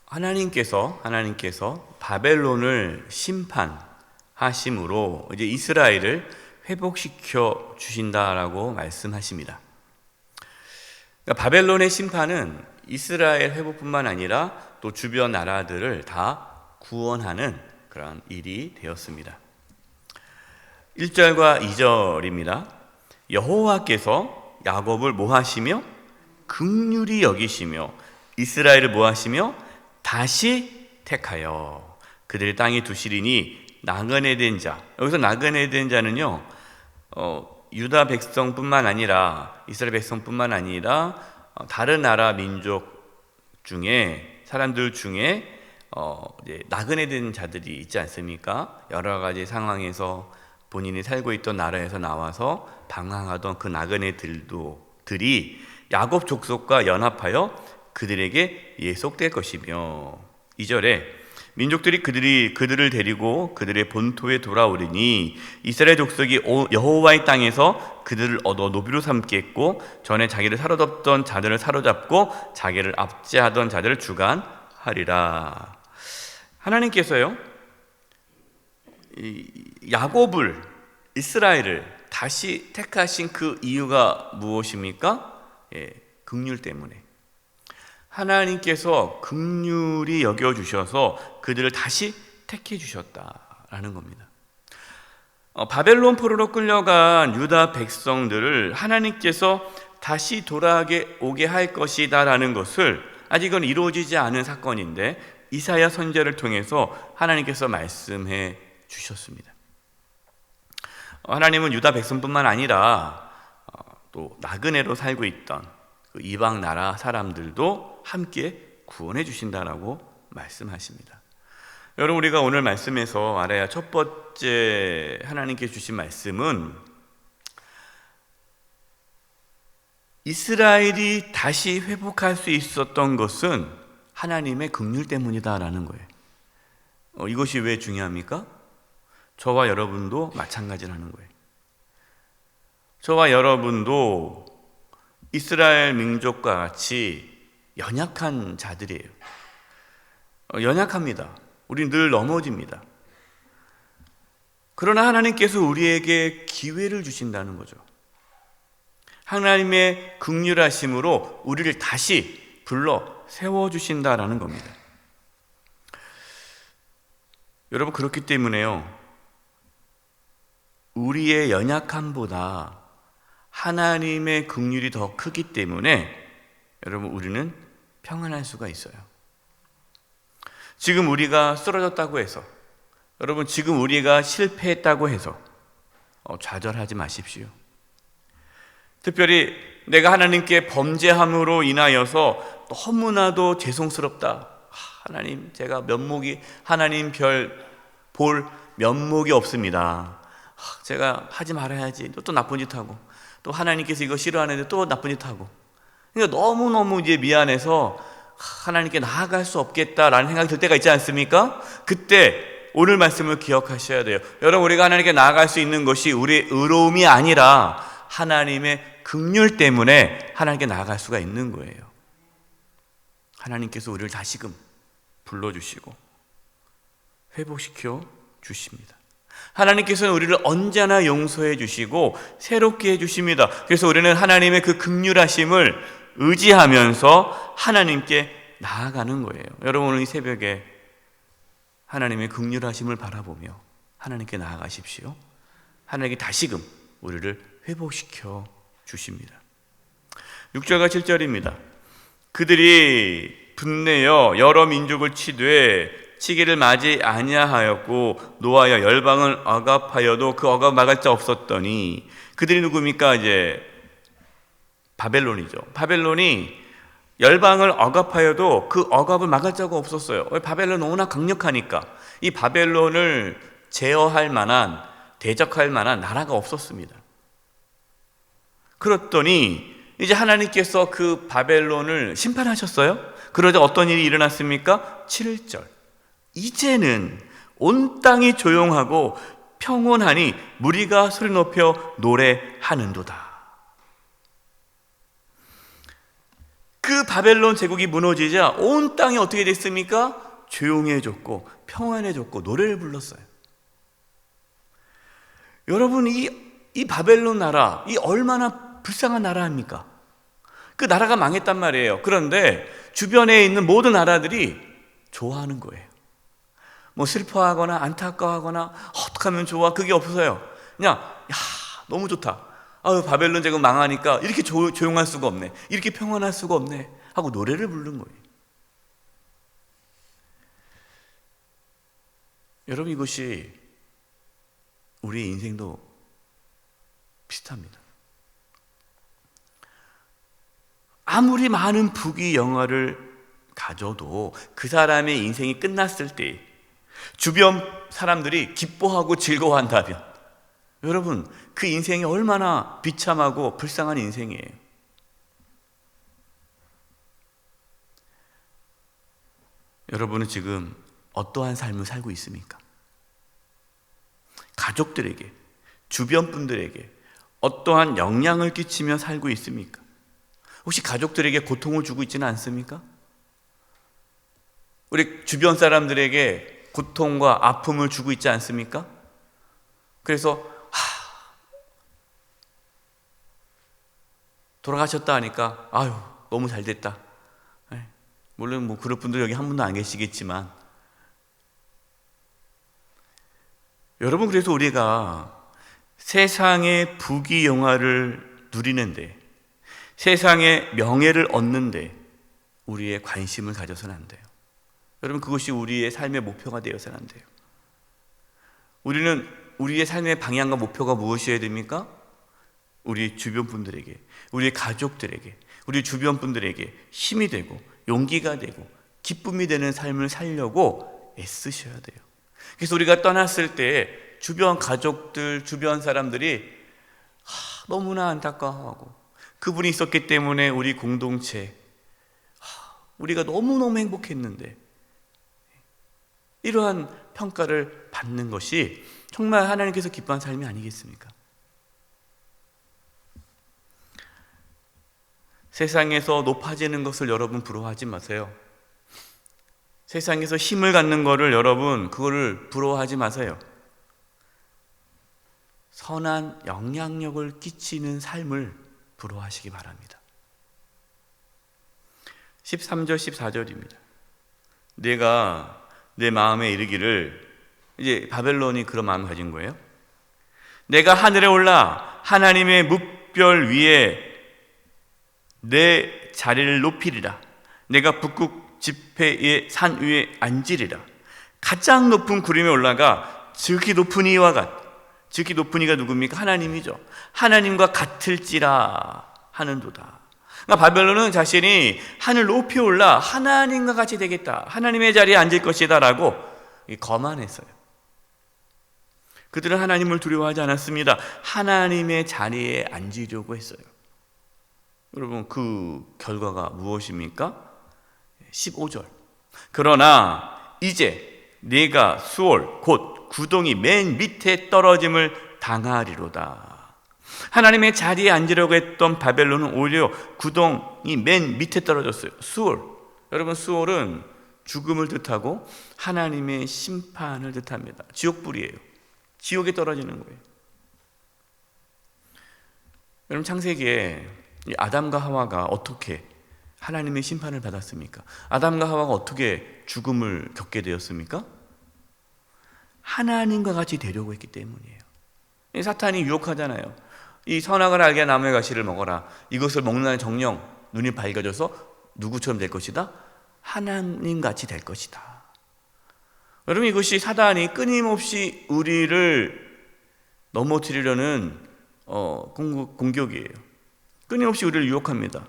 하나님께서 바벨론을 심판하심으로 이제 이스라엘을 회복시켜 주신다라고 말씀하십니다. 그러니까 바벨론의 심판은 이스라엘 회복뿐만 아니라 또 주변 나라들을 다 구원하는 그런 일이 되었습니다. 1절과 2절입니다. 여호와께서 야곱을 모하시며 긍휼히 여기시며 이스라엘을 모하시며 다시 택하여 그들의 땅에 두시리니 나그네 된 자. 여기서 나그네 된 자는요, 유다 백성뿐만 아니라 이스라엘 백성뿐만 아니라 다른 나라 민족 중에 사람들 중에 이제 나그네 된 자들이 있지 않습니까? 여러 가지 상황에서 본인이 살고 있던 나라에서 나와서 방황하던 그 나그네들이 야곱 족속과 연합하여 그들에게 예속될 것이며 2절에 민족들이 그들을 데리고 그들의 본토에 돌아오리니 이스라엘 족속이 여호와의 땅에서 그들을 얻어 노비로 삼겠고 전에 자기를 사로잡던 자들을 사로잡고 자기를 압제하던 자들을 주관하리라. 하나님께서요, 야곱을, 이스라엘을 다시 택하신 그 이유가 무엇입니까? 긍휼 때문에. 하나님께서 긍휼히 여겨주셔서 그들을 다시 택해 주셨다라는 겁니다. 바벨론 포로로 끌려간 유다 백성들을 하나님께서 다시 돌아오게 할 것이다라는 것을 아직은 이루어지지 않은 사건인데 이사야 선지자를 통해서 하나님께서 말씀해 주셨습니다. 하나님은 유다 백성뿐만 아니라 또 나그네로 살고 있던 그 이방 나라 사람들도 함께 구원해 주신다라고 말씀하십니다. 여러분, 우리가 오늘 말씀에서 알아야 첫 번째 하나님께 주신 말씀은 이스라엘이 다시 회복할 수 있었던 것은 하나님의 긍휼 때문이다라는 거예요. 이것이 왜 중요합니까? 저와 여러분도 마찬가지라는 거예요. 저와 여러분도 이스라엘 민족과 같이 연약한 자들이에요. 연약합니다. 우리 늘 넘어집니다. 그러나 하나님께서 우리에게 기회를 주신다는 거죠. 하나님의 긍휼하심으로 우리를 다시 불러 세워주신다라는 겁니다. 여러분, 그렇기 때문에요, 우리의 연약함보다 하나님의 긍휼이 더 크기 때문에 여러분, 우리는 평안할 수가 있어요. 지금 우리가 쓰러졌다고 해서, 여러분, 지금 우리가 실패했다고 해서 좌절하지 마십시오. 특별히 내가 하나님께 범죄함으로 인하여서 너무나도 죄송스럽다. 하나님, 제가 하나님 볼 면목이 없습니다. 제가 하지 말아야지. 또 나쁜 짓 하고, 또 하나님께서 이거 싫어하는데 또 나쁜 짓 하고. 그러니까 너무너무 이제 미안해서 하나님께 나아갈 수 없겠다라는 생각이 들 때가 있지 않습니까? 그때 오늘 말씀을 기억하셔야 돼요. 여러분, 우리가 하나님께 나아갈 수 있는 것이 우리의 의로움이 아니라 하나님의 긍휼 때문에 하나님께 나아갈 수가 있는 거예요. 하나님께서 우리를 다시금 불러주시고 회복시켜 주십니다. 하나님께서는 우리를 언제나 용서해 주시고 새롭게 해주십니다. 그래서 우리는 하나님의 그 긍휼하심을 의지하면서 하나님께 나아가는 거예요. 여러분, 오늘 이 새벽에 하나님의 긍휼하심을 바라보며 하나님께 나아가십시오. 하나님께 다시금 우리를 회복시켜 주십니다. 6절과 7절입니다. 그들이 분내어 여러 민족을 치기를 마지 아니하였고 노하여 열방을 억압하여도 그 억압 막을 자 없었더니, 그들이 누굽니까? 이제 바벨론이죠. 바벨론이 열방을 억압하여도 그 억압을 막을 자가 없었어요. 왜? 바벨론은 너무나 강력하니까. 이 바벨론을 제어할 만한, 대적할 만한 나라가 없었습니다. 그랬더니 이제 하나님께서 그 바벨론을 심판하셨어요. 그러자 어떤 일이 일어났습니까? 7절. 이제는 온 땅이 조용하고 평온하니 무리가 소리 높여 노래하는도다. 그 그 바벨론 제국이 무너지자 온 땅이 어떻게 됐습니까? 조용해졌고 평안해졌고 노래를 불렀어요. 여러분, 이 바벨론 나라, 이 얼마나 불쌍한 나라 아닙니까? 그 나라가 망했단 말이에요. 그런데 주변에 있는 모든 나라들이 좋아하는 거예요. 뭐 슬퍼하거나 안타까워하거나 어떻게 하면 좋아, 그게 없어요. 그냥 야, 너무 좋다. 아유, 바벨론 제국 망하니까 이렇게 조용할 수가 없네, 이렇게 평안할 수가 없네 하고 노래를 부른 거예요. 여러분, 이것이 우리의 인생도 비슷합니다. 아무리 많은 부귀 영화를 가져도 그 사람의 인생이 끝났을 때 주변 사람들이 기뻐하고 즐거워한다면, 여러분, 그 인생이 얼마나 비참하고 불쌍한 인생이에요. 여러분은 지금 어떠한 삶을 살고 있습니까? 가족들에게, 주변 분들에게 어떠한 영향을 끼치며 살고 있습니까? 혹시 가족들에게 고통을 주고 있지는 않습니까? 우리 주변 사람들에게 고통과 아픔을 주고 있지 않습니까? 그래서 돌아가셨다 하니까 아유, 너무 잘 됐다. 물론 뭐 그럴 분들 여기 한 분도 안 계시겠지만, 여러분, 그래서 우리가 세상의 부귀영화를 누리는데, 세상의 명예를 얻는데 우리의 관심을 가져서는 안 돼요. 여러분, 그것이 우리의 삶의 목표가 되어서는 안 돼요. 우리는 우리의 삶의 방향과 목표가 무엇이어야 됩니까? 우리 주변 분들에게, 우리 가족들에게, 우리 주변 분들에게 힘이 되고 용기가 되고 기쁨이 되는 삶을 살려고 애쓰셔야 돼요. 그래서 우리가 떠났을 때 주변 가족들, 주변 사람들이 너무나 안타까워하고, 그분이 있었기 때문에 우리 공동체, 우리가 너무너무 행복했는데, 이러한 평가를 받는 것이 정말 하나님께서 기뻐한 삶이 아니겠습니까? 세상에서 높아지는 것을 여러분 부러워하지 마세요. 세상에서 힘을 갖는 것을 여러분, 그거를 부러워하지 마세요. 선한 영향력을 끼치는 삶을 부러워하시기 바랍니다. 13절 14절입니다. 내가 내 마음에 이르기를, 이제 바벨론이 그런 마음을 가진 거예요. 내가 하늘에 올라 하나님의 묵별 위에 내 자리를 높이리라. 내가 북극 지폐의 산 위에 앉으리라. 가장 높은 구름에 올라가 지극히 높은 이와 같. 지극히 높은 이가 누굽니까? 하나님이죠. 하나님과 같을지라 하는도다. 그러니까 바벨론은 자신이 하늘 높이 올라 하나님과 같이 되겠다, 하나님의 자리에 앉을 것이다 라고 거만했어요. 그들은 하나님을 두려워하지 않았습니다. 하나님의 자리에 앉으려고 했어요. 여러분, 그 결과가 무엇입니까? 15절. 그러나 이제 네가 수월 곧 구덩이 맨 밑에 떨어짐을 당하리로다. 하나님의 자리에 앉으려고 했던 바벨론은 오히려 구덩이 맨 밑에 떨어졌어요. 수월. 여러분, 수월은 죽음을 뜻하고 하나님의 심판을 뜻합니다. 지옥불이에요. 지옥에 떨어지는 거예요. 여러분, 창세기에 아담과 하와가 어떻게 하나님의 심판을 받았습니까? 아담과 하와가 어떻게 죽음을 겪게 되었습니까? 하나님과 같이 되려고 했기 때문이에요. 사탄이 유혹하잖아요. 이 선악을 알게 나무의 가시를 먹어라. 이것을 먹는 날 정령 눈이 밝아져서 누구처럼 될 것이다? 하나님같이 될 것이다. 여러분, 이것이 사단이 끊임없이 우리를 넘어뜨리려는 공격이에요. 끊임없이 우리를 유혹합니다.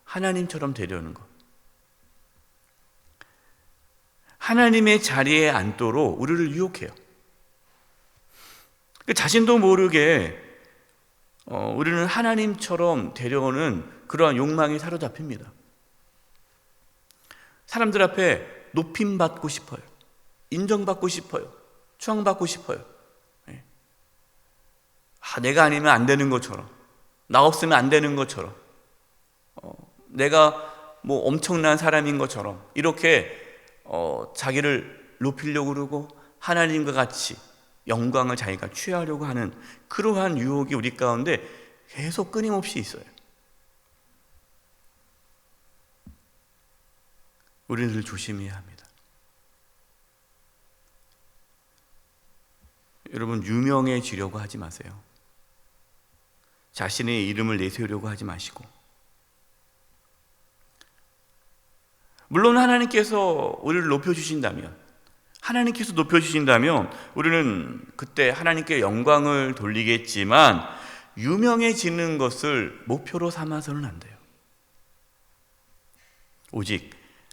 하나님처럼 되려는 것. 하나님의 자리에 앉도록 우리를 유혹해요. 자신도 모르게 우리는 하나님처럼 되려는 그러한 욕망이 사로잡힙니다. 사람들 앞에 높임받고 싶어요. 인정받고 싶어요. 추앙받고 싶어요. 내가 아니면 안 되는 것처럼, 나 없으면 안 되는 것처럼, 내가 뭐 엄청난 사람인 것처럼 이렇게 자기를 높이려고 그러고 하나님과 같이 영광을 자기가 취하려고 하는 그러한 유혹이 우리 가운데 계속 끊임없이 있어요. 우리는 늘 조심해야 합니다. 여러분, 유명해지려고 하지 마세요. 자신의 이름을 내세우려고 하지 마시고, 물론 하나님께서 우리를 높여주신다면, 우리는 그때 하나님께 영광을 돌리겠지만 유명해지는 것을 목표로 삼아서는 안 돼요. 오직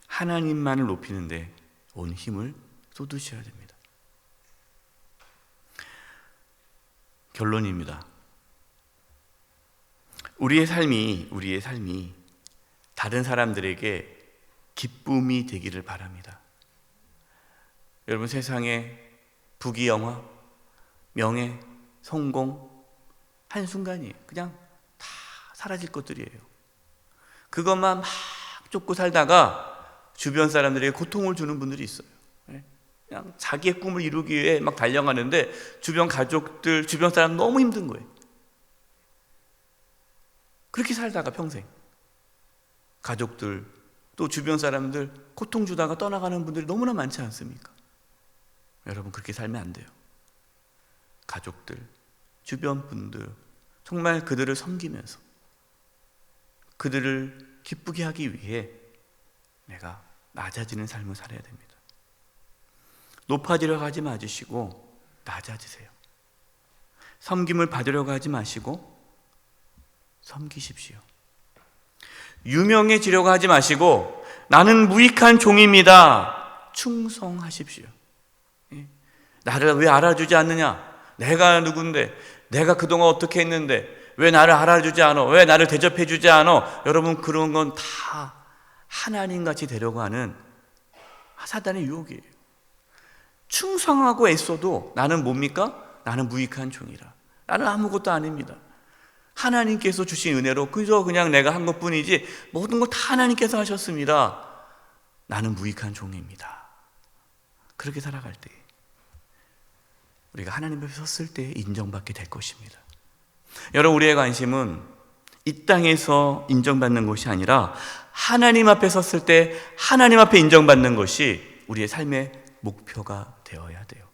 하나님만을 높이는데 온 힘을 쏟으셔야 됩니다. 결론입니다. 우리의 삶이 다른 사람들에게 기쁨이 되기를 바랍니다. 여러분, 세상에 부귀영화, 명예, 성공 한순간이에요. 그냥 다 사라질 것들이에요. 그것만 막 쫓고 살다가 주변 사람들에게 고통을 주는 분들이 있어요. 그냥 자기의 꿈을 이루기 위해 막 달려가는데 주변 가족들, 주변 사람 너무 힘든 거예요. 그렇게 살다가 평생 가족들 또 주변 사람들 고통 주다가 떠나가는 분들이 너무나 많지 않습니까? 여러분, 그렇게 살면 안 돼요. 가족들, 주변 분들, 정말 그들을 섬기면서 그들을 기쁘게 하기 위해 내가 낮아지는 삶을 살아야 됩니다. 높아지려고 하지 마시고 낮아지세요. 섬김을 받으려고 하지 마시고 섬기십시오. 유명해지려고 하지 마시고 나는 무익한 종입니다. 충성하십시오. 나를 왜 알아주지 않느냐? 내가 누군데? 내가 그동안 어떻게 했는데? 왜 나를 알아주지 않아? 왜 나를 대접해주지 않아? 여러분, 그런 건 다 하나님같이 되려고 하는 사단의 유혹이에요. 충성하고 애써도 나는 뭡니까? 나는 무익한 종이라. 나는 아무것도 아닙니다. 하나님께서 주신 은혜로 그냥 내가 한 것뿐이지 모든 걸 다 하나님께서 하셨습니다. 나는 무익한 종입니다. 그렇게 살아갈 때 우리가 하나님 앞에 섰을 때 인정받게 될 것입니다. 여러분, 우리의 관심은 이 땅에서 인정받는 것이 아니라 하나님 앞에 섰을 때 하나님 앞에 인정받는 것이 우리의 삶의 목표가 되어야 돼요.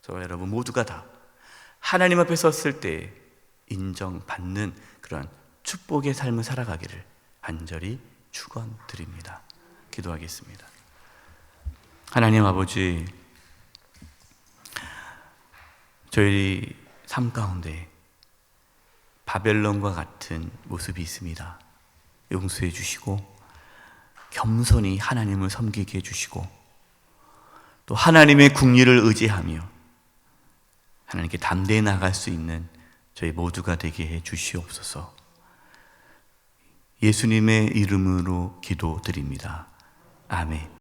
저와 여러분 모두가 다 하나님 앞에 섰을 때 인정받는 그런 축복의 삶을 살아가기를 간절히 축원드립니다. 기도하겠습니다. 하나님 아버지, 저희 삶 가운데 바벨론과 같은 모습이 있습니다. 용서해 주시고 겸손히 하나님을 섬기게 해주시고 또 하나님의 궁리를 의지하며 하나님께 담대히 나갈 수 있는 저희 모두가 되게 해 주시옵소서. 예수님의 이름으로 기도드립니다. 아멘.